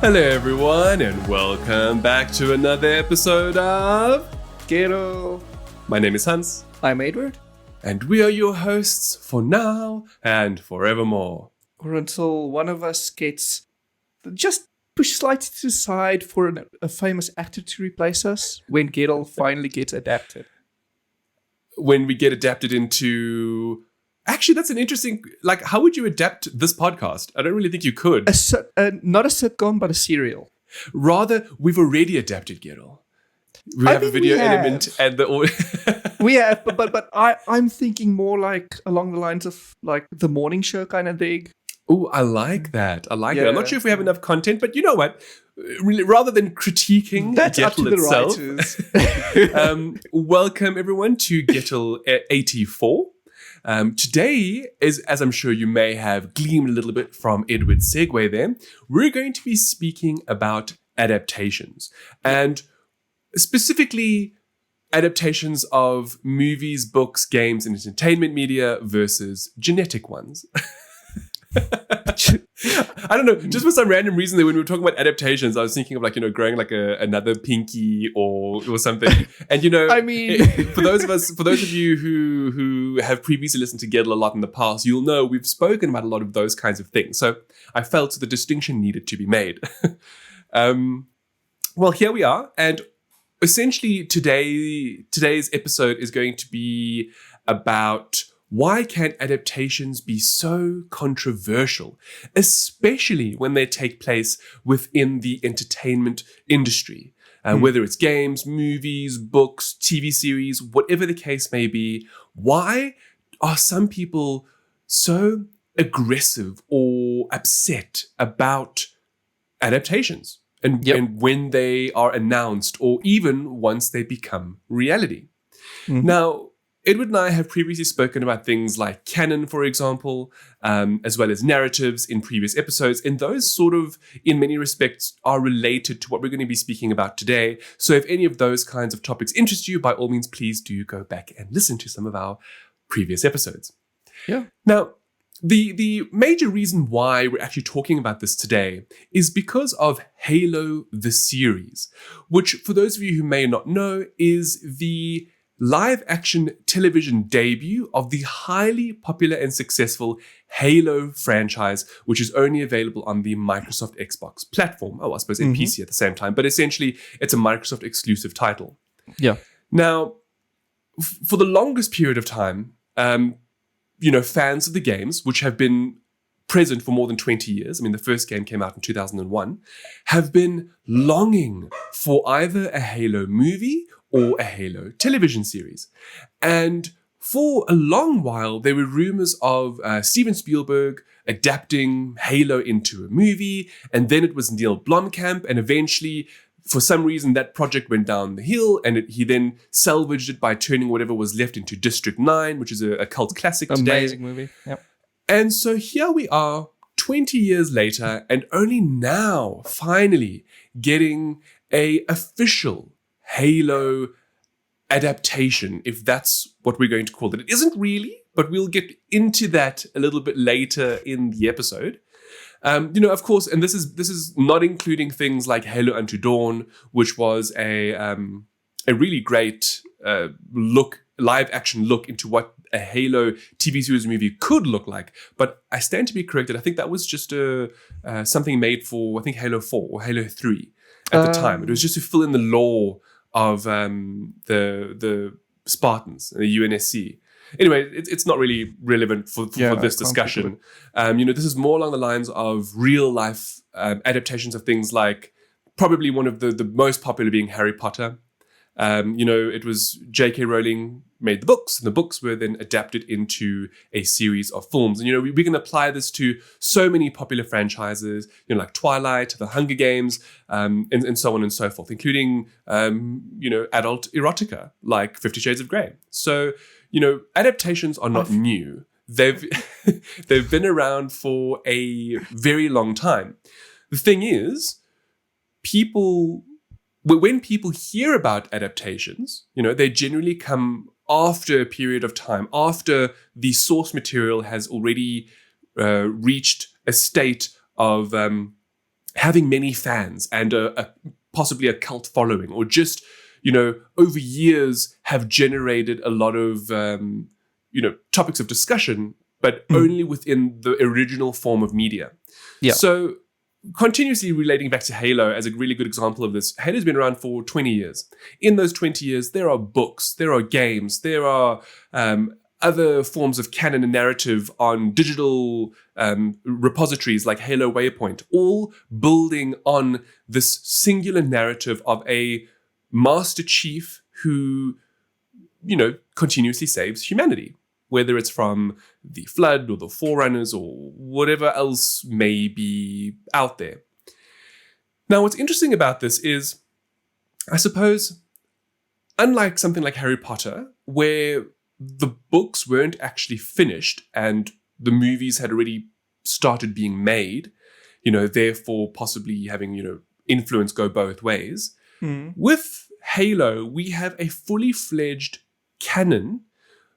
Hello everyone and welcome back to another episode of Gero. My name is Hans I'm Edward. and we are your hosts for now and forevermore. Or until one of us gets just pushed slightly to the side for a famous actor to replace us when Gero finally gets adapted. When we get adapted into... Actually, that's an interesting... how would you adapt this podcast? I don't really think you could. Not a sitcom, but a serial. Rather, we've already adapted Geralt. We have a video element and the... We have, but I'm thinking more like along the lines of like the morning show kind of thing. Oh, I like that. I'm not sure if we have enough content, but you know what? Really, rather than critiquing Gettle itself, welcome everyone to Gettle 84. Today is, as I'm sure you may have gleamed a little bit from Edward's segue there, we're going to be speaking about adaptations, and specifically adaptations of movies, books, games, and entertainment media versus genetic ones. I don't know, just for some random reason that when we were talking about adaptations, I was thinking of growing another pinky or something. And I mean, for those of you who have previously listened to Gettle a lot in the past, you'll know we've spoken about a lot of those kinds of things. So I felt the distinction needed to be made. Well, here we are, and essentially today's episode is going to be about why can adaptations be so controversial, especially when they take place within the entertainment industry? Whether it's games, movies, books, TV series, whatever the case may be, why are some people so aggressive or upset about adaptations and when they are announced or even once they become reality? Mm-hmm. Now, Edward and I have previously spoken about things like canon, for example, as well as narratives in previous episodes. And those sort of, in many respects, are related to what we're going to be speaking about today. So if any of those kinds of topics interest you, by all means, please do go back and listen to some of our previous episodes. Yeah. Now, the major reason why we're actually talking about this today is because of Halo the series, which, for those of you who may not know, is the live-action television debut of the highly popular and successful Halo franchise, which is only available on the Microsoft Xbox platform. Oh, I suppose and PC at the same time, but essentially it's a Microsoft exclusive title. Yeah. Now, for the longest period of time, fans of the games, which have been present for more than 20 years, I mean, the first game came out in 2001, have been longing for either a Halo movie or a Halo television series. And for a long while, there were rumors of Steven Spielberg adapting Halo into a movie, and then it was Neil Blomkamp, and eventually, for some reason, that project went down the hill, and he then salvaged it by turning whatever was left into District 9, which is a cult classic today. Amazing movie, yep. And so here we are, 20 years later, and only now, finally, getting a official Halo adaptation, if that's what we're going to call it. It isn't really, but we'll get into that a little bit later in the episode. Of course, and this is not including things like Halo Unto Dawn, which was a really great live action look into what a Halo TV series movie could look like. But I stand to be corrected. I think that was just something made for, I think, Halo 4 or Halo 3 at the time. It was just to fill in the lore of the Spartans, the UNSC. Anyway, it's not really relevant for this discussion. This is more along the lines of real life adaptations of things like probably one of the most popular being Harry Potter. It was J.K. Rowling made the books, and the books were then adapted into a series of films. And, we can apply this to so many popular franchises, like Twilight, The Hunger Games, and so on and so forth, including, adult erotica, like 50 Shades of Grey. So, adaptations are not new. They've been around for a very long time. The thing is, when people hear about adaptations, they generally come after a period of time, after the source material has already reached a state of having many fans and possibly a cult following, or just, over years have generated a lot of, topics of discussion, but only within the original form of media. Yeah. So continuously relating back to Halo as a really good example of this, Halo's been around for 20 years. In those 20 years, there are books, there are games, there are other forms of canon and narrative on digital repositories like Halo Waypoint, all building on this singular narrative of a Master Chief who, continuously saves humanity, whether it's from the Flood or the Forerunners or whatever else may be out there. Now, what's interesting about this is, I suppose, unlike something like Harry Potter, where the books weren't actually finished and the movies had already started being made, therefore possibly having, influence go both ways. With Halo, we have a fully fledged canon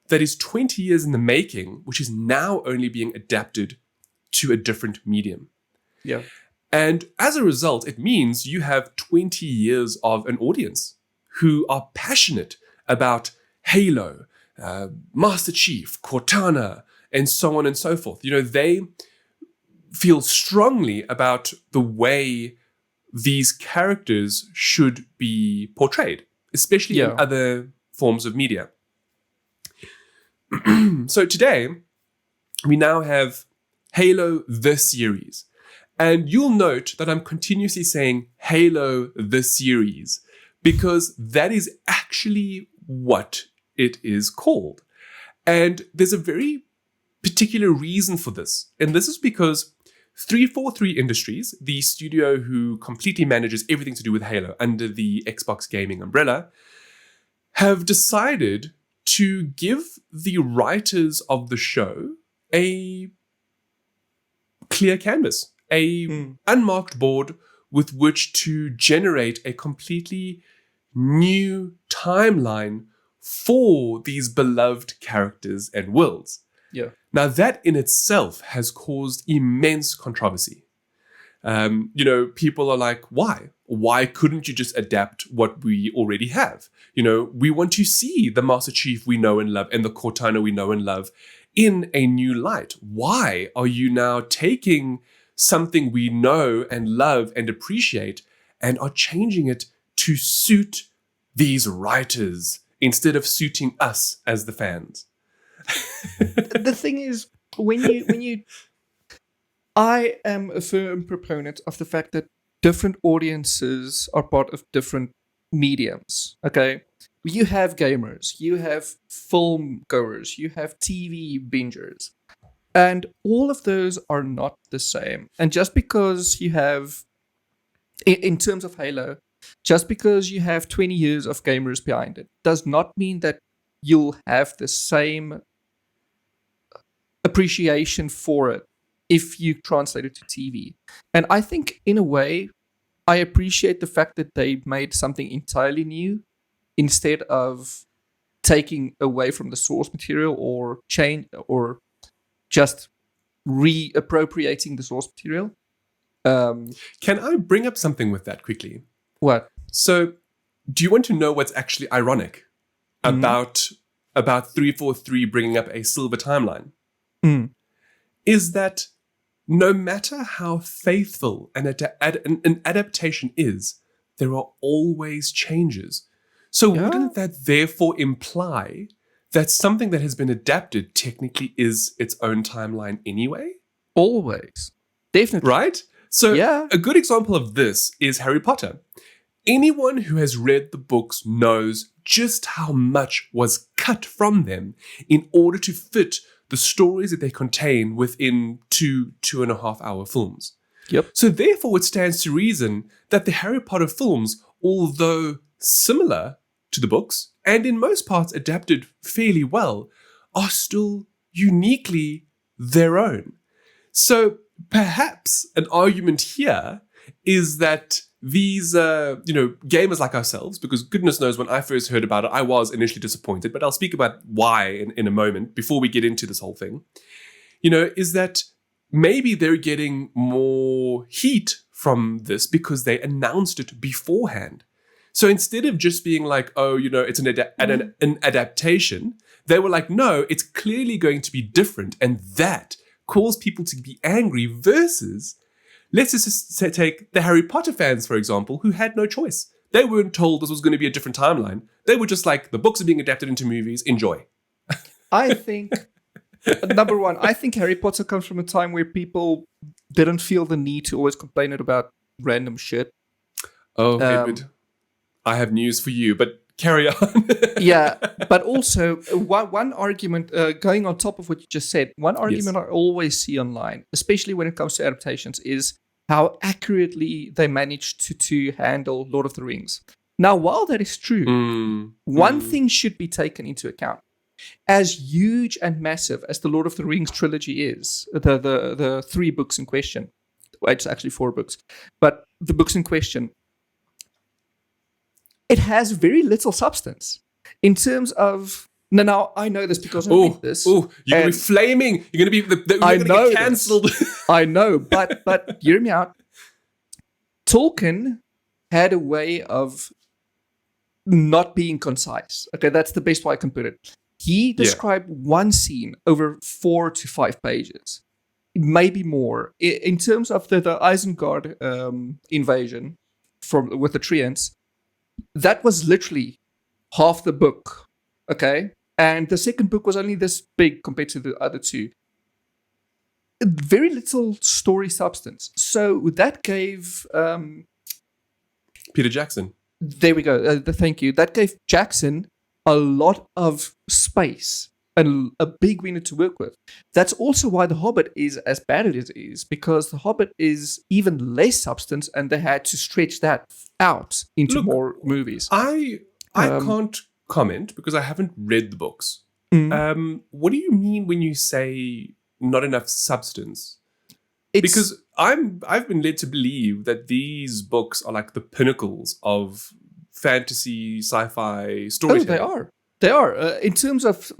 that is 20 years in the making, which is now only being adapted to a different medium. Yeah. And as a result, it means you have 20 years of an audience who are passionate about Halo, Master Chief, Cortana, and so on and so forth. They feel strongly about the way these characters should be portrayed, especially in other forms of media. So today, we now have Halo the series. And you'll note that I'm continuously saying Halo the series, because that is actually what it is called. And there's a very particular reason for this. And this is because 343 Industries, the studio who completely manages everything to do with Halo under the Xbox gaming umbrella, have decided to give the writers of the show a clear canvas, a unmarked board with which to generate a completely new timeline for these beloved characters and worlds. Yeah. Now, that in itself has caused immense controversy. People are like, why? Why couldn't you just adapt what we already have? We want to see the Master Chief we know and love and the Cortana we know and love in a new light. Why are you now taking something we know and love and appreciate and are changing it to suit these writers instead of suiting us as the fans? The thing is, I am a firm proponent of the fact that different audiences are part of different mediums. Okay, you have gamers, you have film goers, you have TV bingers, and all of those are not the same. And just because you have, in terms of Halo, just because you have 20 years of gamers behind it, does not mean that you'll have the same appreciation for it if you translate it to TV. And I think, in a way, I appreciate the fact that they made something entirely new instead of taking away from the source material or change or just reappropriating the source material. Can I bring up something with that quickly? What? So, do you want to know what's actually ironic about 343 bringing up a silver timeline? Is that no matter how faithful an adaptation is, there are always changes. So wouldn't that therefore imply that something that has been adapted technically is its own timeline anyway? Always. Definitely. Right? So a good example of this is Harry Potter. Anyone who has read the books knows just how much was cut from them in order to fit the stories that they contain within 2.5 hour films. Yep. So therefore, it stands to reason that the Harry Potter films, although similar to the books, and in most parts adapted fairly well, are still uniquely their own. So perhaps an argument here is that these, gamers like ourselves, because goodness knows when I first heard about it, I was initially disappointed, but I'll speak about why in a moment before we get into this whole thing, is that maybe they're getting more heat from this because they announced it beforehand. So instead of just being like, oh, it's an adaptation, they were like, no, it's clearly going to be different. And that caused people to be angry versus, let's just take the Harry Potter fans, for example, who had no choice. They weren't told this was going to be a different timeline. They were just like, the books are being adapted into movies, enjoy. I think, number one, I think Harry Potter comes from a time where people didn't feel the need to always complain about random shit. Oh, Edward, I have news for you, but carry on. Yeah, but also one argument, going on top of what you just said, one argument I always see online, especially when it comes to adaptations, is how accurately they managed to handle Lord of the Rings. Now, while that is true, one thing should be taken into account. As huge and massive as the Lord of the Rings trilogy is, the 3 books in question, well, it's actually 4 books, but the books in question, it has very little substance in terms of. Now I know this because I read this. Oh, you're going to be flaming. You're going to be you're going to get cancelled. I know, but hear me out. Tolkien had a way of not being concise. Okay, that's the best way I can put it. He described one scene over 4 to 5 pages, maybe more. In terms of the Isengard invasion with the treants, that was literally half the book, okay? And the second book was only this big compared to the other 2. Very little story substance. So that gave... Peter Jackson. There we go. Thank you. That gave Jackson a lot of space and a big window to work with. That's also why The Hobbit is as bad as it is, because The Hobbit is even less substance and they had to stretch that out into more movies. I can't comment because I haven't read the books. What do you mean when you say not enough substance? Because I've been led to believe that these books are like the pinnacles of fantasy, sci-fi storytelling. Oh, they are. In terms of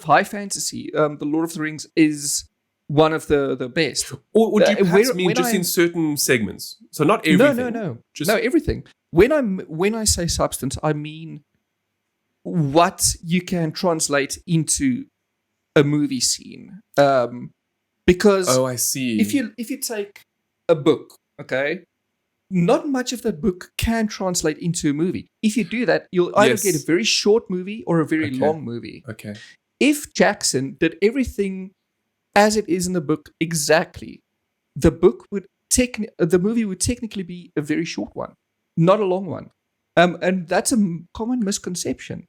high fantasy, The Lord of the Rings is one of the best. Or do you perhaps mean just in certain segments? So not everything. No. No, everything. When I say substance, I mean what you can translate into a movie scene. Because I see. If you take a book, okay, not much of that book can translate into a movie. If you do that, you'll either get a very short movie or a very long movie. Okay. If Jackson did everything as it is in the book exactly, the movie would technically be a very short one, not a long one. And that's a common misconception.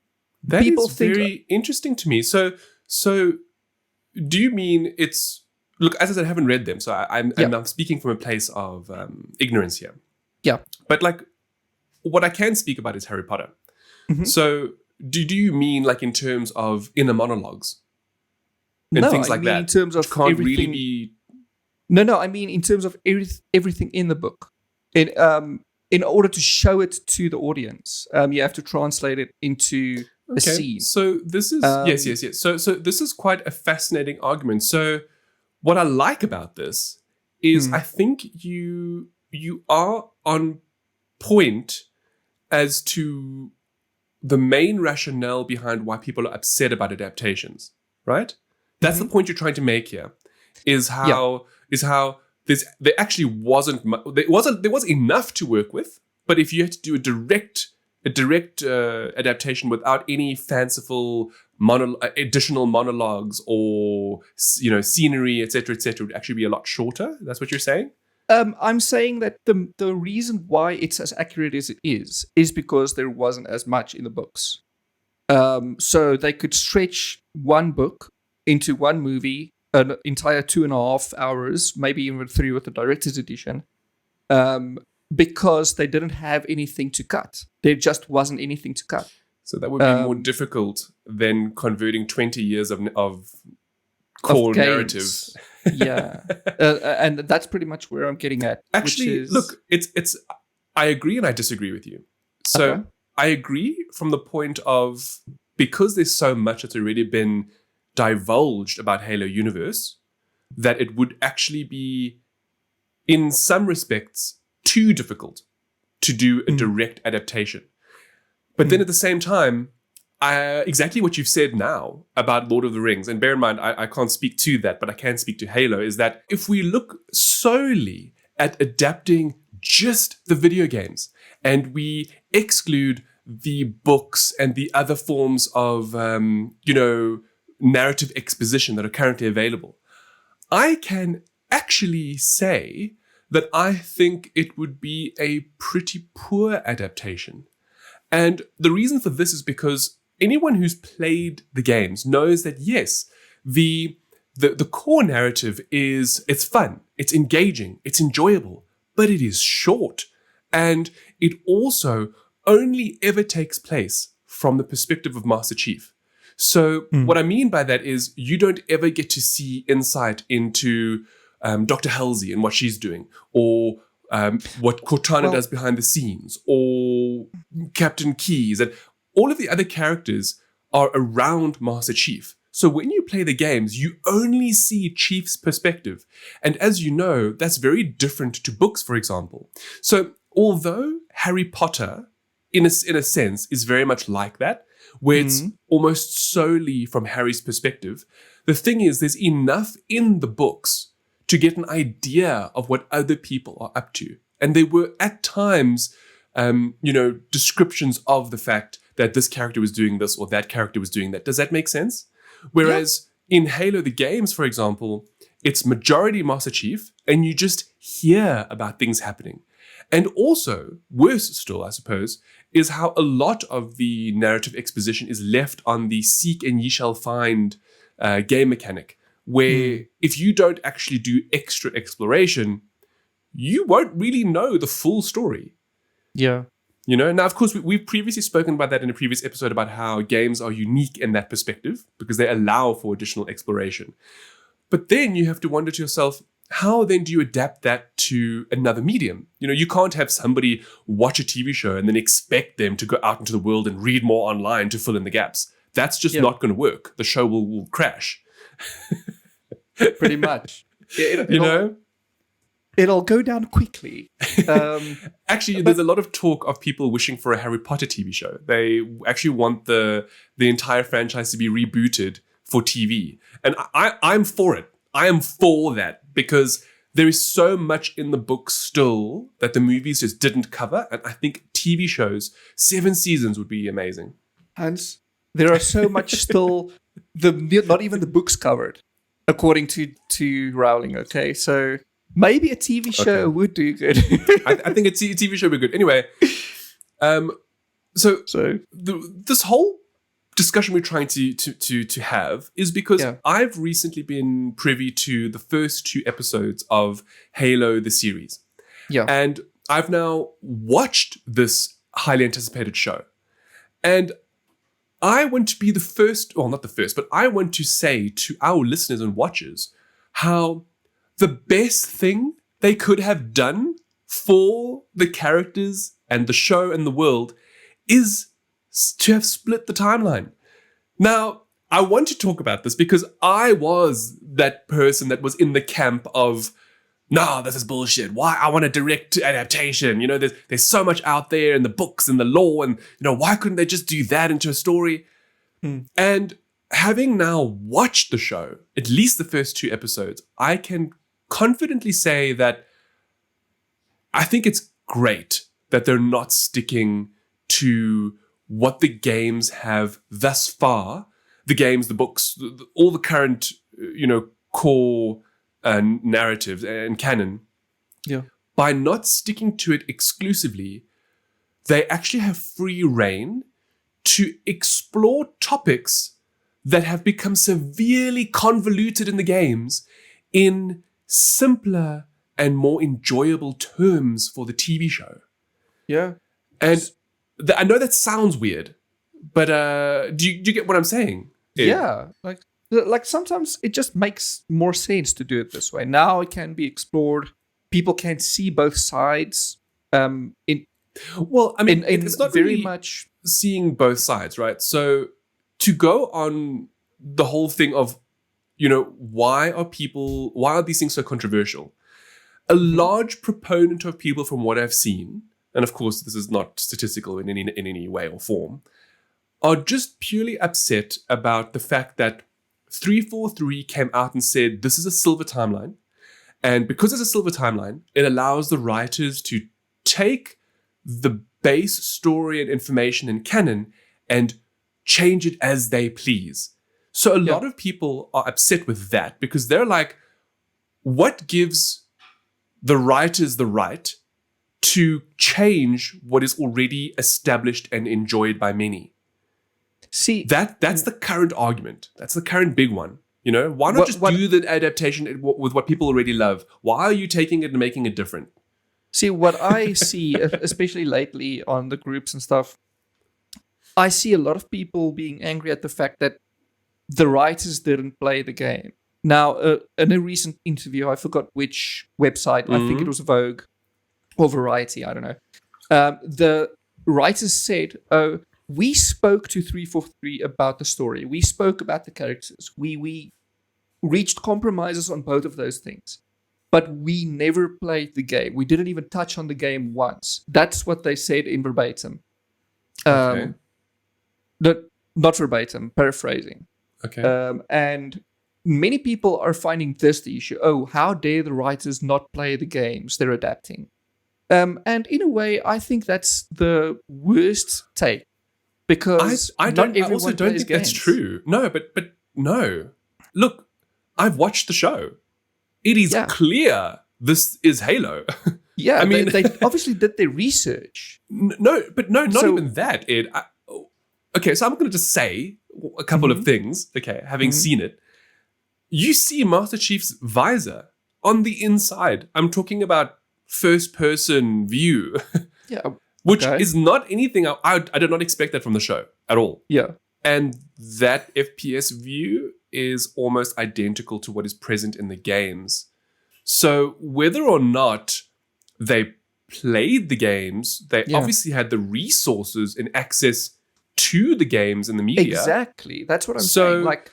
People think very interesting to me. So do you mean it's... Look, as I said, I haven't read them, so I'm speaking from a place of ignorance here. Yeah. But like, what I can speak about is Harry Potter. Mm-hmm. So do you mean like in terms of inner monologues and things like that? In terms of can't everything, really be. No. I mean in terms of everything in the book. In order to show it to the audience, you have to translate it into a scene. So this is yes. So this is quite a fascinating argument. So what I like about this is I think you are on point as to the main rationale behind why people are upset about adaptations, right? That's the point you're trying to make here. Is how there actually wasn't there was enough to work with, but if you had to do a direct adaptation without any fanciful additional monologues or scenery, etc., it would actually be a lot shorter. That's what you're saying? I'm saying that the reason why it's as accurate as it is because there wasn't as much in the books. So they could stretch one book into one movie, an entire 2.5 hours, maybe even 3 with the director's edition, because they didn't have anything to cut. There just wasn't anything to cut. So that would be more difficult than converting 20 years of core narrative. Yeah. And that's pretty much where I'm getting at. Actually, look, it's. I agree and I disagree with you. So I agree from the point of, because there's so much that's already been divulged about Halo Universe, that it would actually be in some respects, too difficult to do a direct adaptation. But then at the same time, exactly what you've said now about Lord of the Rings, and bear in mind, I can't speak to that, but I can speak to Halo, is that if we look solely at adapting just the video games and we exclude the books and the other forms of, narrative exposition that are currently available, I can actually say that I think it would be a pretty poor adaptation. And the reason for this is because anyone who's played the games knows that, yes, the core narrative it's fun, it's engaging, it's enjoyable, but it is short. And it also only ever takes place from the perspective of Master Chief. So what I mean by that is you don't ever get to see insight into Dr. Halsey and what she's doing, or what Cortana does behind the scenes, or Captain Keyes, and all of the other characters are around Master Chief. So when you play the games, you only see Chief's perspective. And as you know, that's very different to books, for example. So although Harry Potter, in a sense, is very much like that, where it's almost solely from Harry's perspective, the thing is, there's enough in the books to get an idea of what other people are up to. And there were at times, descriptions of the fact that this character was doing this or that character was doing that. Does that make sense? Whereas in Halo, the games, for example, it's majority Master Chief, and you just hear about things happening. And also, worse still, I suppose, is how a lot of the narrative exposition is left on the seek and ye shall find game mechanic, where if you don't actually do extra exploration, you won't really know the full story. Yeah. Now, of course, we've previously spoken about that in a previous episode about how games are unique in that perspective because they allow for additional exploration. But then you have to wonder to yourself, how then do you adapt that to another medium? You can't have somebody watch a TV show and then expect them to go out into the world and read more online to fill in the gaps. That's just not going to work. The show will crash. Pretty much. It'll go down quickly. Actually, there's a lot of talk of people wishing for a Harry Potter TV show. They actually want the entire franchise to be rebooted for TV. And I'm for it. I am for that because there is so much in the books still that the movies just didn't cover. And I think TV shows, 7 seasons would be amazing. Hans, there are so much still, not even the books covered, according to Rowling, okay? So maybe a TV show would do good. I think a TV show would be good. Anyway, so this whole discussion we're trying to have is because I've recently been privy to the first 2 episodes of Halo, the series. Yeah. And I've now watched this highly anticipated show. And I want to be the first, well, not the first, but I want to say to our listeners and watchers how the best thing they could have done for the characters and the show and the world is to have split the timeline. Now, I want to talk about this because I was that person that was in the camp of, no, this is bullshit. Why? I want a direct adaptation. There's so much out there in the books and the law, and why couldn't they just do that into a story? And having now watched the show, at least the first 2 episodes, I can confidently say that I think it's great that they're not sticking to what the games have thus far, the games, the books, all the current, core narratives and canon. Yeah. By not sticking to it exclusively, they actually have free reign to explore topics that have become severely convoluted in the games in simpler and more enjoyable terms for the TV show. Yeah. And I know that sounds weird, but do you get what I'm saying? Yeah. Like sometimes it just makes more sense to do it this way. Now it can be explored. People can see both sides. It's not very really much seeing both sides, right? So to go on the whole thing of, why are these things so controversial? a large proponent of people, from what I've seen, and of course this is not statistical in any way or form, are just purely upset about the fact that 343 came out and said this is a silver timeline, and because it's a silver timeline, it allows the writers to take the base story and information in canon and change it as they please. So a lot of people are upset with that because they're like, what gives the writers the right to change what is already established and enjoyed by many? See, that's the current argument. That's the current big one. Why not do the adaptation with what people already love? Why are you taking it and making it different? See, what I see, especially lately on the groups and stuff, I see a lot of people being angry at the fact that the writers didn't play the game. Now, in a recent interview, I forgot which website, I think it was Vogue or Variety, I don't know. The writers said, we spoke to 343 about the story. We spoke about the characters. We reached compromises on both of those things. But we never played the game. We didn't even touch on the game once. That's what they said in verbatim. Okay. Not verbatim, paraphrasing. Okay. And many people are finding this the issue. Oh, how dare the writers not play the games they're adapting? And in a way, I think that's the worst take. Because I also don't think that's true. No, but no. Look, I've watched the show. It is clear this is Halo. Yeah, I mean, they obviously did their research. Not even that, Ed. Okay, so I'm going to just say a couple of things. Okay, having seen it, you see Master Chief's visor on the inside. I'm talking about first-person view. Yeah. Which is not anything I did not expect that from the show at all. Yeah. And that FPS view is almost identical to what is present in the games. So whether or not they played the games, they obviously had the resources and access to the games and the media. Exactly. That's what I'm saying. Like,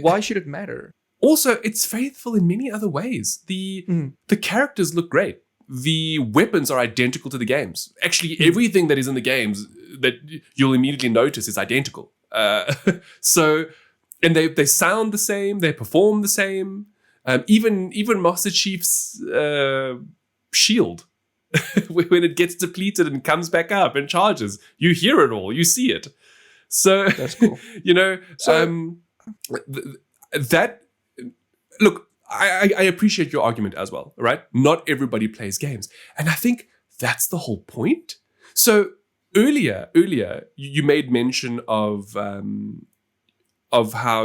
why should it matter? Also, it's faithful in many other ways. The characters look great. The weapons are identical to the games. Actually, everything that is in the games that you'll immediately notice is identical. And they sound the same. They perform the same. Even Master Chief's shield, when it gets depleted and comes back up and charges, you hear it all. You see it. So that's cool. Look. I appreciate your argument as well, right? Not everybody plays games. And I think that's the whole point. So earlier, you made mention of how,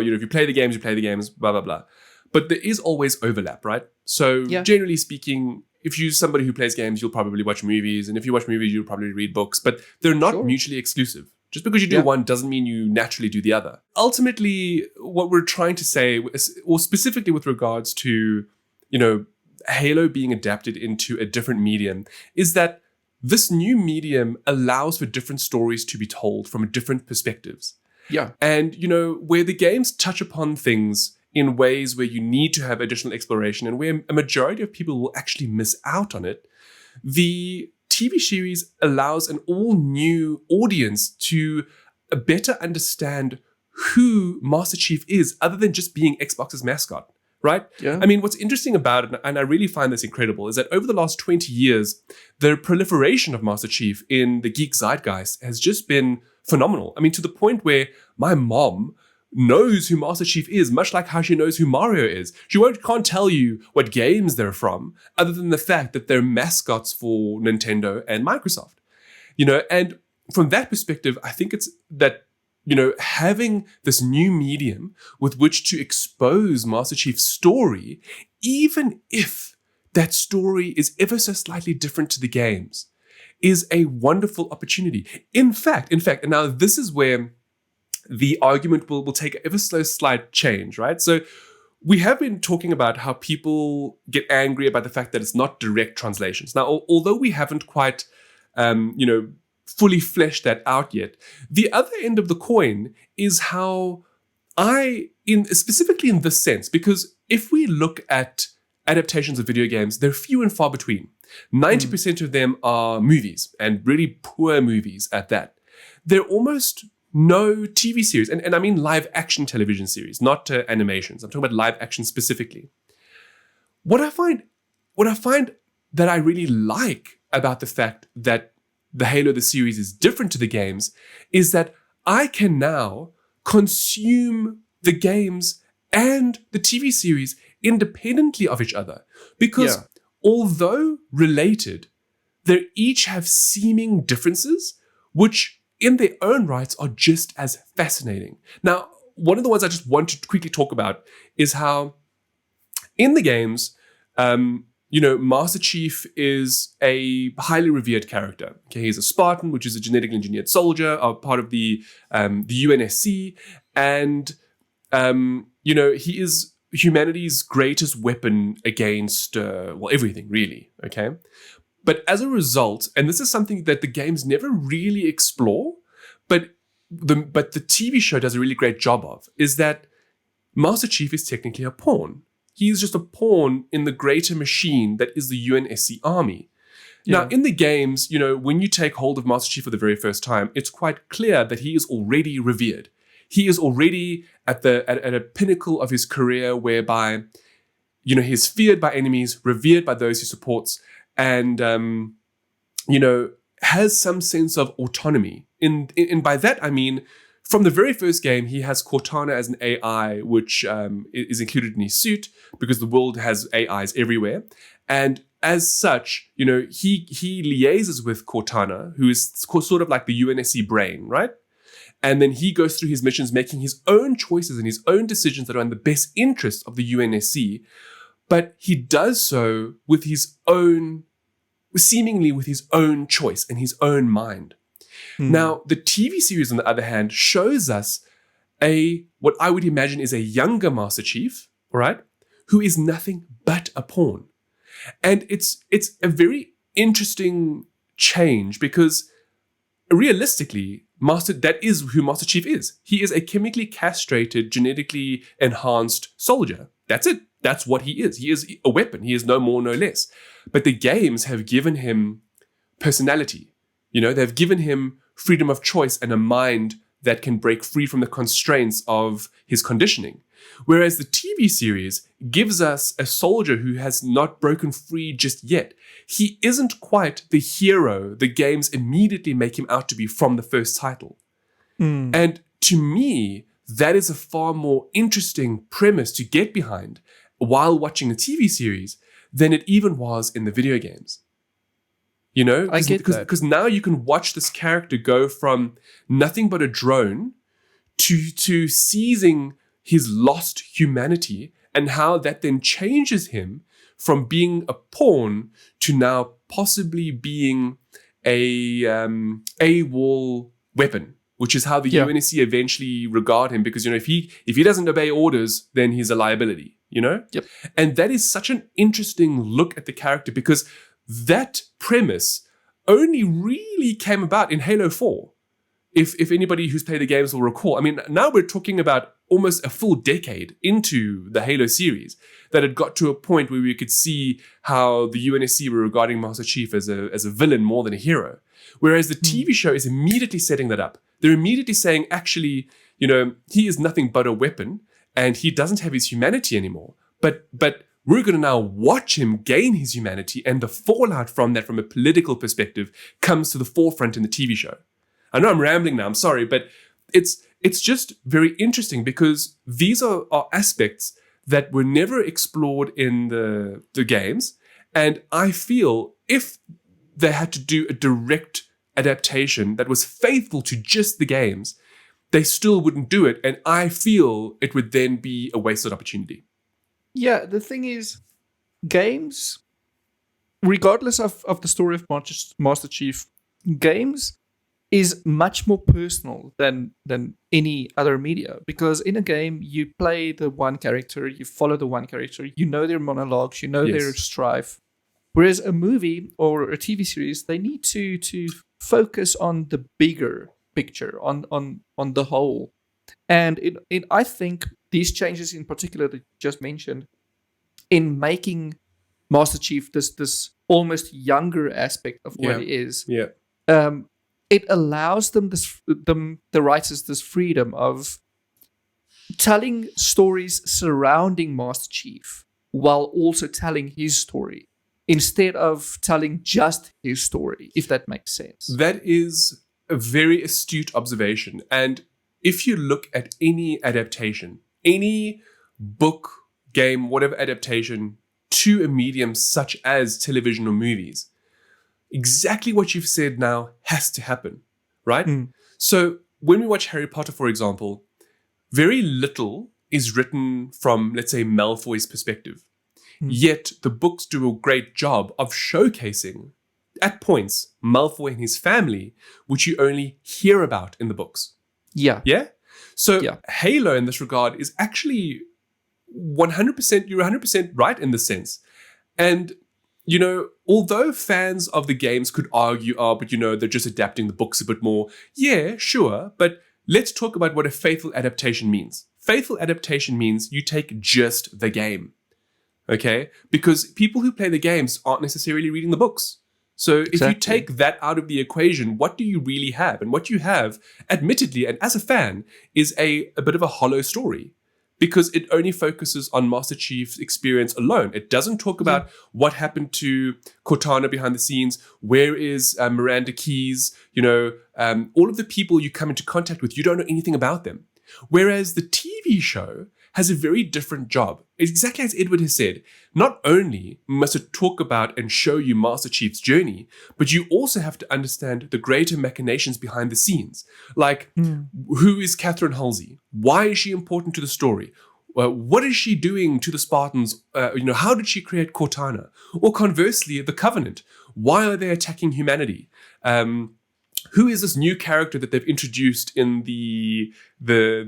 if you play the games, blah, blah, blah. But there is always overlap, right? So generally speaking, if you're somebody who plays games, you'll probably watch movies. And if you watch movies, you'll probably read books. But they're not mutually exclusive. Just because you do one doesn't mean you naturally do the other. Ultimately, what we're trying to say, or specifically with regards to, Halo being adapted into a different medium, is that this new medium allows for different stories to be told from different perspectives. Yeah. And, where the games touch upon things in ways where you need to have additional exploration and where a majority of people will actually miss out on it, the TV series allows an all-new audience to better understand who Master Chief is, other than just being Xbox's mascot, right? Yeah. I mean, what's interesting about it, and I really find this incredible, is that over the last 20 years, the proliferation of Master Chief in the geek zeitgeist has just been phenomenal. I mean, to the point where my mom knows who Master Chief is, much like how she knows who Mario is. She can't tell you what games they're from, other than the fact that they're mascots for Nintendo and Microsoft. And from that perspective, I think it's that, having this new medium with which to expose Master Chief's story, even if that story is ever so slightly different to the games, is a wonderful opportunity. In fact, and now this is where the argument will take ever so slight change, right? So we have been talking about how people get angry about the fact that it's not direct translations. Now, although we haven't quite, fully fleshed that out yet, the other end of the coin is how specifically in this sense, because if we look at adaptations of video games, they're few and far between. 90% of them are movies, and really poor movies at that. There are almost no TV series, and I mean live action television series, not animations. I'm talking about live action specifically. What I find that I really like about the fact that the Halo, the series, is different to the games is that I can now consume the games and the TV series independently of each other. Because although related, they each have seeming differences, which in their own rights are just as fascinating. Now, one of the ones I just want to quickly talk about is how in the games, Master Chief is a highly revered character. Okay, he's a Spartan, which is a genetically engineered soldier, a part of the UNSC, and he is humanity's greatest weapon against everything, really. Okay, but as a result, and this is something that the games never really explore, but the TV show does a really great job of, is that Master Chief is technically a pawn. He's just a pawn in the greater machine that is the UNSC army. Yeah. Now, in the games, when you take hold of Master Chief for the very first time, it's quite clear that he is already revered. He is already at a pinnacle of his career whereby, he's feared by enemies, revered by those he supports, and, has some sense of autonomy. And by that, I mean, from the very first game, he has Cortana as an AI, which is included in his suit because the world has AIs everywhere. And as such, he liaises with Cortana, who is sort of like the UNSC brain, right? And then he goes through his missions, making his own choices and his own decisions that are in the best interest of the UNSC. But he does so seemingly with his own choice and his own mind. Now, the TV series, on the other hand, shows us what I would imagine is a younger Master Chief, all right, who is nothing but a pawn. And it's a very interesting change because realistically, that is who Master Chief is. He is a chemically castrated, genetically enhanced soldier. That's it. That's what he is. He is a weapon. He is no more, no less. But the games have given him personality. They've given him freedom of choice and a mind that can break free from the constraints of his conditioning. Whereas the TV series gives us a soldier who has not broken free just yet. He isn't quite the hero the games immediately make him out to be from the first title. And to me, that is a far more interesting premise to get behind while watching the TV series than it even was in the video games. I get that. Because now you can watch this character go from nothing but a drone to seizing his lost humanity, and how that then changes him from being a pawn to now possibly being a wall weapon, which is how the UNSC eventually regard him. Because if he doesn't obey orders, then he's a liability. Yep. And that is such an interesting look at the character, because that premise only really came about in Halo 4. If anybody who's played the games will recall. I mean, now we're talking about almost a full decade into the Halo series that had got to a point where we could see how the UNSC were regarding Master Chief as a villain more than a hero. Whereas the TV show is immediately setting that up. They're immediately saying, actually, he is nothing but a weapon and he doesn't have his humanity anymore. But we're going to now watch him gain his humanity, and the fallout from that, from a political perspective, comes to the forefront in the TV show. I know I'm rambling now, I'm sorry, but it's just very interesting because these are aspects that were never explored in the games, and I feel if they had to do a direct adaptation that was faithful to just the games, they still wouldn't do it, and I feel it would then be a wasted opportunity. Yeah, the thing is, games, regardless of the story of Master Chief, games is much more personal than any other media. Because in a game, you play the one character, you follow the one character, you know their monologues, you know their strife. Whereas a movie or a TV series, they need to focus on the bigger picture, on the whole. And I think these changes in particular that you just mentioned in making Master Chief this almost younger aspect of what he is. Yeah. It allows the writers this freedom of telling stories surrounding Master Chief while also telling his story instead of telling just his story, if that makes sense. That is a very astute observation. And if you look at any adaptation, any book, game, whatever adaptation to a medium such as television or movies, exactly what you've said now has to happen, right? So when we watch Harry Potter, for example, very little is written from, let's say, Malfoy's perspective. Yet the books do a great job of showcasing, at points, Malfoy and his family, which you only hear about in the books. Yeah. Yeah? So Halo in this regard is actually 100%, you're 100% right in this sense. And, you know, although fans of the games could argue, but you know, they're just adapting the books a bit more. Yeah, sure. But let's talk about what a faithful adaptation means. Faithful adaptation means you take just the game. Okay? Because people who play the games aren't necessarily reading the books. So if you take that out of the equation, what do you really have? And what you have, admittedly, and as a fan, is a bit of a hollow story. Because it only focuses on Master Chief's experience alone. It doesn't talk about what happened to Cortana behind the scenes. Where is Miranda Keyes? You know, all of the people you come into contact with, you don't know anything about them. Whereas the TV show has a very different job. Exactly as Edward has said, not only must it talk about and show you Master Chief's journey, but you also have to understand the greater machinations behind the scenes. Like, who is Catherine Halsey? Why is she important to the story? What is she doing to the Spartans? How did she create Cortana? Or conversely, the Covenant. Why are they attacking humanity? Who is this new character that they've introduced in the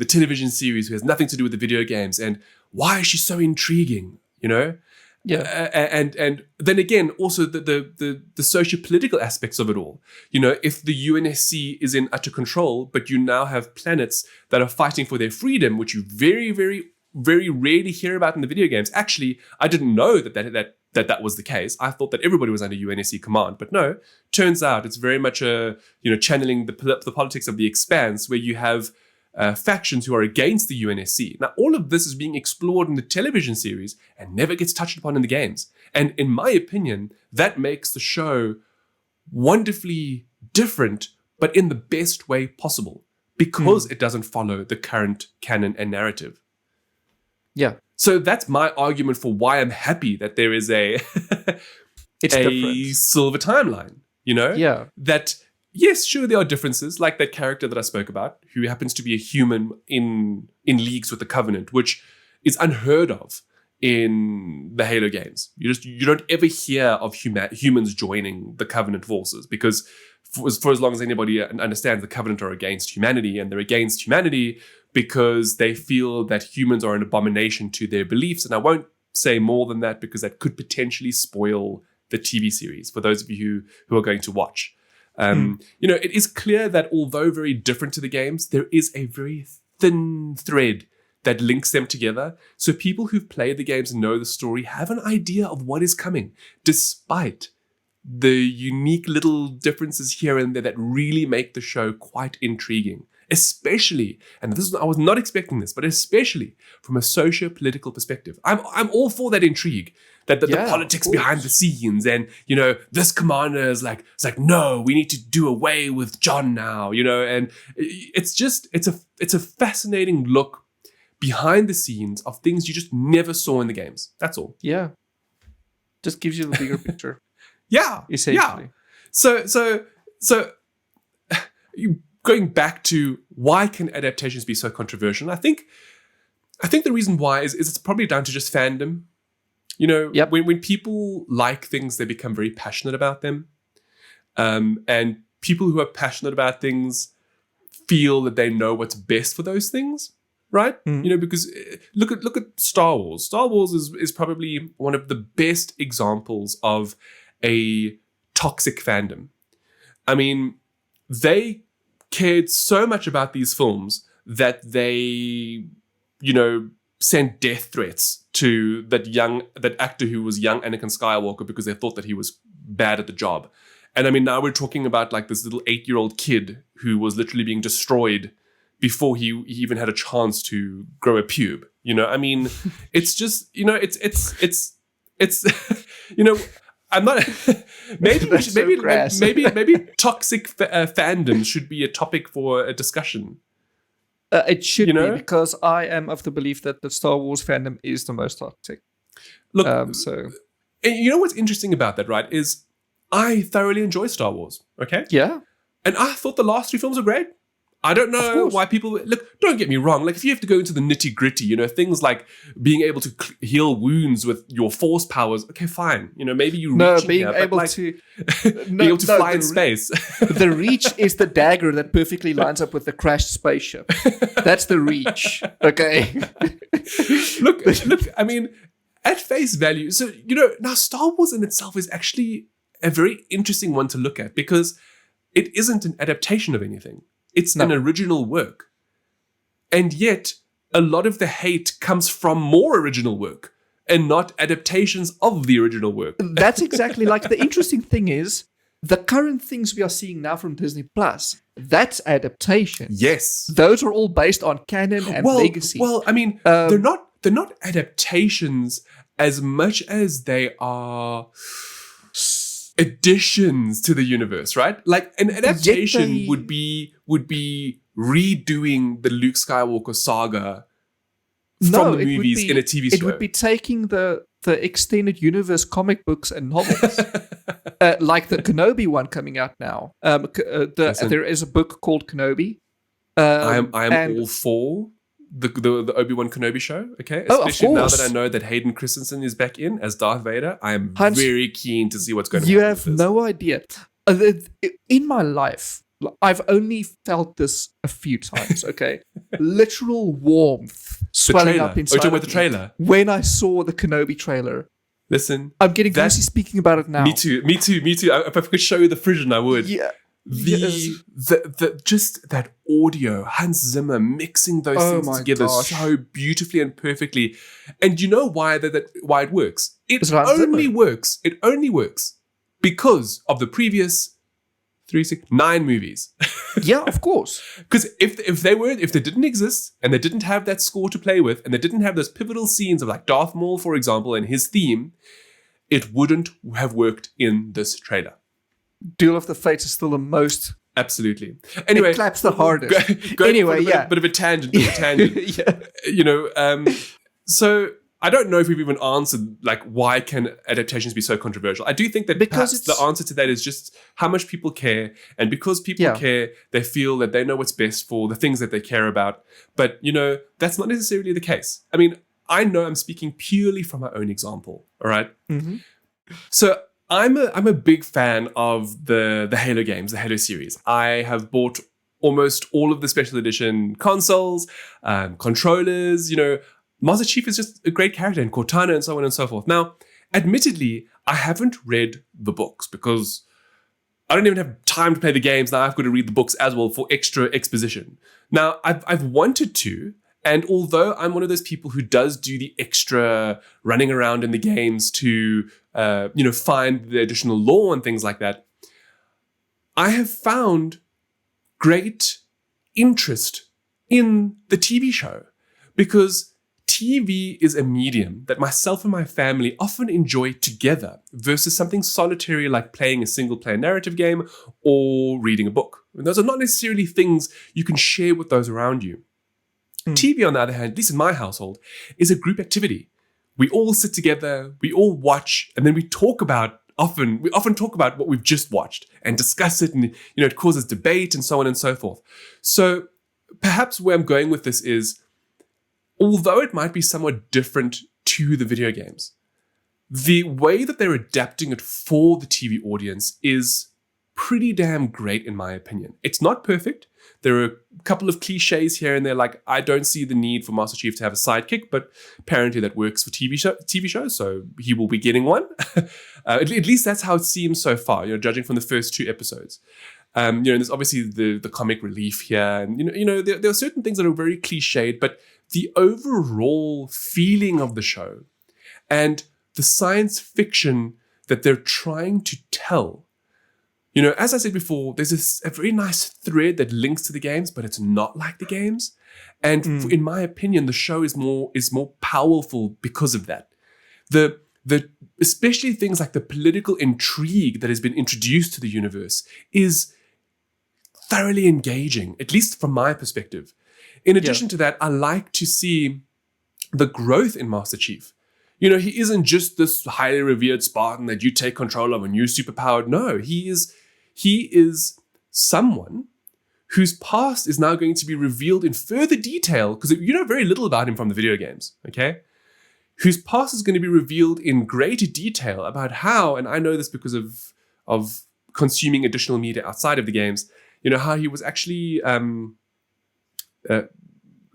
television series who has nothing to do with the video games? And why is she so intriguing? You know? Yeah. And then again, also the socio-political aspects of it all. You know, if the UNSC is in utter control, but you now have planets that are fighting for their freedom, which you very, very, very rarely hear about in the video games. Actually, I didn't know that was the case. I thought that everybody was under UNSC command, but no. Turns out it's very much channeling the politics of the Expanse, where you have factions who are against the UNSC. Now, all of this is being explored in the television series and never gets touched upon in the games. And in my opinion, that makes the show wonderfully different, but in the best way possible, because it doesn't follow the current canon and narrative. Yeah. So that's my argument for why I'm happy that there is a silver timeline, you know? Yeah. That, yes, sure, there are differences, like that character that I spoke about, who happens to be a human in leagues with the Covenant, which is unheard of in the Halo games. You don't ever hear of humans joining the Covenant forces, because for as long as anybody understands, the Covenant are against humanity, and they're against humanity because they feel that humans are an abomination to their beliefs. And I won't say more than that, because that could potentially spoil the TV series for those of you who are going to watch. It is clear that although very different to the games, there is a very thin thread that links them together. So people who've played the games and know the story have an idea of what is coming, despite the unique little differences here and there that really make the show quite intriguing. Especially, and I was not expecting this, but especially from a socio-political perspective. I'm all for that intrigue, that the politics behind the scenes, and you know, this commander is like, it's like, no, we need to do away with John now, you know, and it's a fascinating look behind the scenes of things you just never saw in the games. That's all. Yeah, just gives you the bigger picture. Yeah, essentially. Yeah. So you. Going back to why can adaptations be so controversial? I think the reason why is it's probably down to just fandom. You know, when people like things, they become very passionate about them. And people who are passionate about things feel that they know what's best for those things, right? You know, because look at Star Wars. Star Wars is probably one of the best examples of a toxic fandom. I mean, they cared so much about these films that they, you know, sent death threats to that actor who was young Anakin Skywalker because they thought that he was bad at the job. And I mean, now we're talking about like this little 8-year-old kid who was literally being destroyed before he even had a chance to grow a pube. You know, I mean, it's just, you know, it's you know, I'm not. maybe toxic fandom should be a topic for a discussion. It should be, because I am of the belief that the Star Wars fandom is the most toxic. Look, and you know what's interesting about that, right? Is I thoroughly enjoy Star Wars. Okay. Yeah. And I thought the last 3 films were great. I don't know why people look. Don't get me wrong. Like, if you have to go into the nitty gritty, you know, things like being able to heal wounds with your force powers. Okay, fine. You know, maybe you being able to fly in space. The reach is the dagger that perfectly lines up with the crashed spaceship. That's the reach. Okay. look. I mean, at face value, so you know, now Star Wars in itself is actually a very interesting one to look at because it isn't an adaptation of anything. It's an original work. And yet, a lot of the hate comes from more original work and not adaptations of the original work. That's exactly like the interesting thing is the current things we are seeing now from Disney Plus, that's adaptation. Yes. Those are all based on canon and legacy. Well, I mean, they're not adaptations as much as they are additions to the universe, right? Like an adaptation would be redoing the Luke Skywalker saga from the movies in a TV show. It would be taking the extended universe comic books and novels, like the Kenobi one coming out now. There is a book called Kenobi. I am all for the Obi-Wan Kenobi show, okay? Especially now that I know that Hayden Christensen is back in as Darth Vader. I am very keen to see what's going to happen. You have no idea. In my life, I've only felt this a few times, okay? Literal warmth swelling up inside. Are you talking about the trailer? When I saw the Kenobi trailer. Listen. I'm getting goosey speaking about it now. Me too. If I could show you the fridge, I would. Yeah. Just that audio, Hans Zimmer mixing those things together so beautifully and perfectly. And you know why it works? It only works because of the previous 9 movies. Yeah, of course. Because if they didn't exist and they didn't have that score to play with and they didn't have those pivotal scenes of like Darth Maul, for example, and his theme, it wouldn't have worked in this trailer. Duel of the Fates is still the most. Absolutely. Anyway, it claps the hardest. Bit of a tangent. Yeah. You know, so I don't know if we've even answered like why can adaptations be so controversial. I do think that because the answer to that is just how much people care, and because people care, they feel that they know what's best for the things that they care about. But you know, that's not necessarily the case. I mean, I know I'm speaking purely from my own example. All right. Mm-hmm. So I'm a big fan of the Halo games, the Halo series. I have bought almost all of the special edition consoles, controllers. You know, Master Chief is just a great character, and Cortana, and so on and so forth. Now, admittedly, I haven't read the books because I don't even have time to play the games. Now I've got to read the books as well for extra exposition. Now, I've wanted to. And although I'm one of those people who does do the extra running around in the games to, find the additional lore and things like that, I have found great interest in the TV show because TV is a medium that myself and my family often enjoy together versus something solitary like playing a single-player narrative game or reading a book. And those are not necessarily things you can share with those around you. TV, on the other hand, at least in my household, is a group activity. We all sit together, we all watch, and then we often talk about what we've just watched and discuss it, and you know, it causes debate and so on and so forth. So perhaps where I'm going with this is, although it might be somewhat different to the video games, the way that they're adapting it for the TV audience is pretty damn great in my opinion. It's not perfect. There are a couple of cliches here and there, like I don't see the need for Master Chief to have a sidekick, but apparently that works for TV shows, so he will be getting one. At least that's how it seems so far, you know, judging from the first 2 episodes. There's obviously the comic relief here, and you know there are certain things that are very cliched, but the overall feeling of the show and the science fiction that they're trying to tell. You know, as I said before, there's a very nice thread that links to the games, but it's not like the games. And in my opinion, the show is more powerful because of that. The especially things like the political intrigue that has been introduced to the universe is thoroughly engaging, at least from my perspective. In addition to that, I like to see the growth in Master Chief. You know, he isn't just this highly revered Spartan that you take control of and you're superpowered. No, he is someone whose past is now going to be revealed in further detail, because you know very little about him from the video games, okay? Whose past is going to be revealed in greater detail about how, and I know this because of consuming additional media outside of the games, you know, how he was actually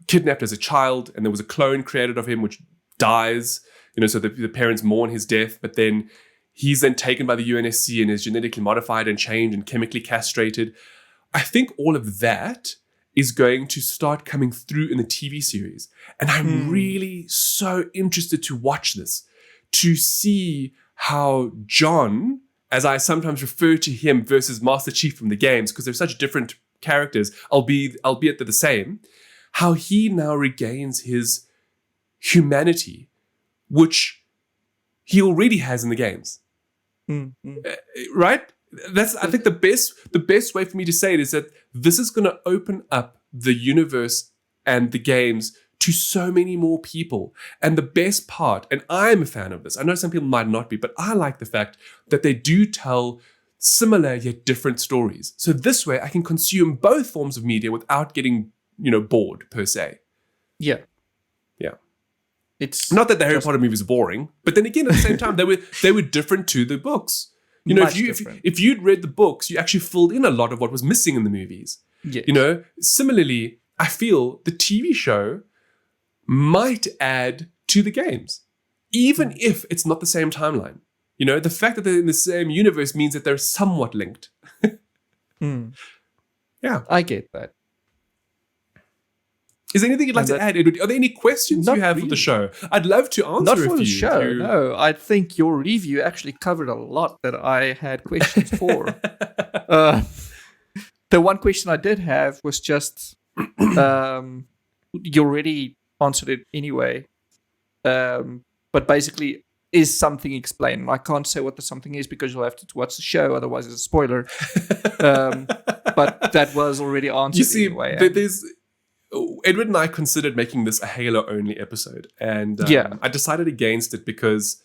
kidnapped as a child, and there was a clone created of him which dies, you know, so the parents mourn his death, but then he's then taken by the UNSC and is genetically modified and changed and chemically castrated. I think all of that is going to start coming through in the TV series. And I'm really so interested to watch this, to see how John, as I sometimes refer to him versus Master Chief from the games, because they're such different characters, albeit they're the same, how he now regains his humanity, which he already has in the games. Right? That's, I think, the best way for me to say it is that this is going to open up the universe and the games to so many more people. And the best part, and I'm a fan of this, I know some people might not be, but I like the fact that they do tell similar yet different stories. So this way I can consume both forms of media without getting, you know, bored per se. Yeah. It's not that the Harry Potter movies are boring, but then again, at the same time, they were different to the books. You know, if you'd read the books, you actually filled in a lot of what was missing in the movies. Yes. You know, similarly, I feel the TV show might add to the games, even if it's not the same timeline. You know, the fact that they're in the same universe means that they're somewhat linked. Yeah. I get that. Is there anything you'd like to add, Edward? Are there any questions you have for the show? I'd love to answer Not for the show, no. I think your review actually covered a lot that I had questions for. The one question I did have was just, you already answered it anyway, but basically, is something explained? I can't say what the something is because you'll have to watch the show, otherwise it's a spoiler. But that was already answered. You see, anyway. Edward and I considered making this a Halo-only episode, and I decided against it because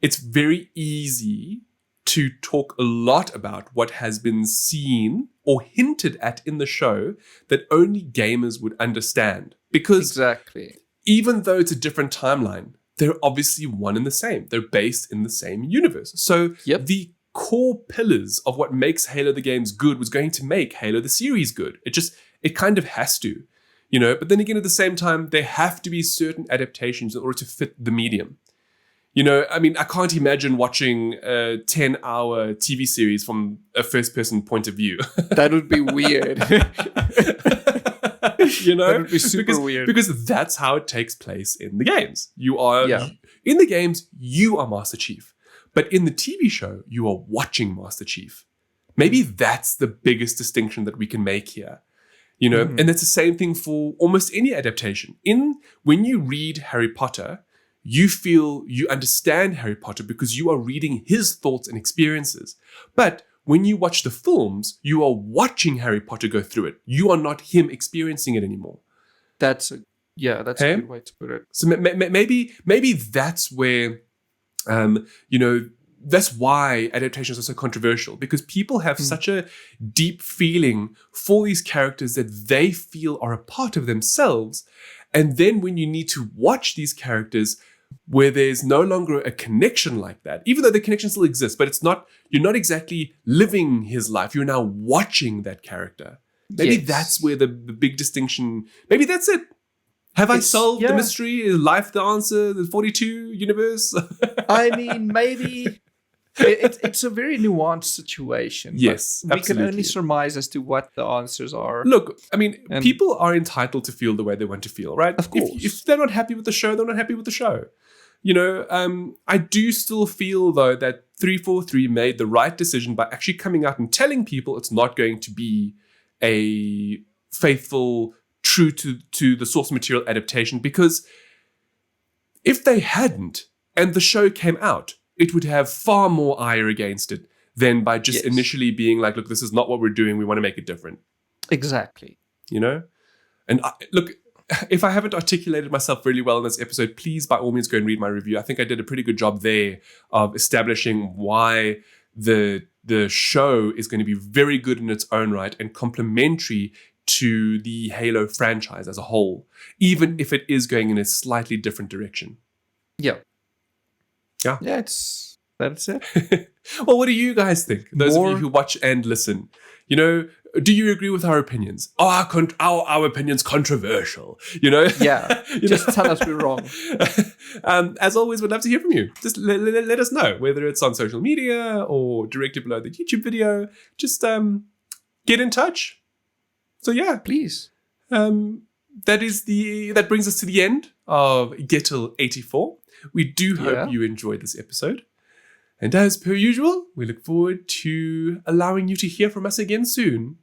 it's very easy to talk a lot about what has been seen or hinted at in the show that only gamers would understand. Because even though it's a different timeline, they're obviously one and the same. They're based in the same universe. So the core pillars of what makes Halo the games good was going to make Halo the series good. It kind of has to. You know, but then again, at the same time, there have to be certain adaptations in order to fit the medium. You know, I mean, I can't imagine watching a 10-hour TV series from a first-person point of view. That would be weird. You know? That would be super weird. Because that's how it takes place in the games. In the games, you are Master Chief. But in the TV show, you are watching Master Chief. Maybe that's the biggest distinction that we can make here. You know, and that's the same thing for almost any adaptation. When you read Harry Potter, you feel you understand Harry Potter because you are reading his thoughts and experiences. But when you watch the films, you are watching Harry Potter go through it. You are not him experiencing it anymore. That's a good way to put it. So maybe that's where, you know, that's why adaptations are so controversial, because people have such a deep feeling for these characters that they feel are a part of themselves. And then when you need to watch these characters where there's no longer a connection like that, even though the connection still exists, but you're not exactly living his life. You're now watching that character. Maybe that's where the big distinction, maybe that's it. Have I solved the mystery? Is life the answer? The 42 universe? I mean, maybe It's a very nuanced situation. but Yes, we can only absolutely. surmise as to what the answers are. Look, I mean, And- people are entitled to feel the way they want to feel, right? Of course. If they're not happy with the show, they're not happy with the show. You know, I do still feel, though, that 343 made the right decision by actually coming out and telling people it's not going to be a faithful, true to the source material adaptation, because if they hadn't and the show came out, it would have far more ire against it than by just Yes. initially being like, look, this is not what we're doing. We want to make it different, Exactly. you know? And look, if I haven't articulated myself really well in this episode, please, by all means, go and read my review. I think I did a pretty good job there of establishing why the show is going to be very good in its own right and complementary to the Halo franchise as a whole, even if it is going in a slightly different direction. Yeah. Yeah. Yeah, that's it. Well, what do you guys think? Those of More- you who watch and listen, you know, do you agree with our opinions? Are our opinions controversial? You know? Yeah. You Just know? tell us we're wrong. As always, we'd love to hear from you. Just let us know, whether it's on social media or directly below the YouTube video. Just get in touch. So yeah, Please. that brings us to the end of Gettle 84. We do hope Yeah. you enjoyed this episode. And as per usual, we look forward to allowing you to hear from us again soon.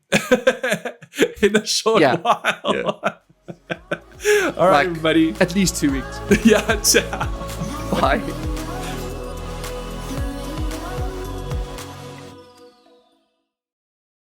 In a short Yeah. while. Yeah. All right, Like- everybody. At least 2 weeks. Yeah, ciao. Bye.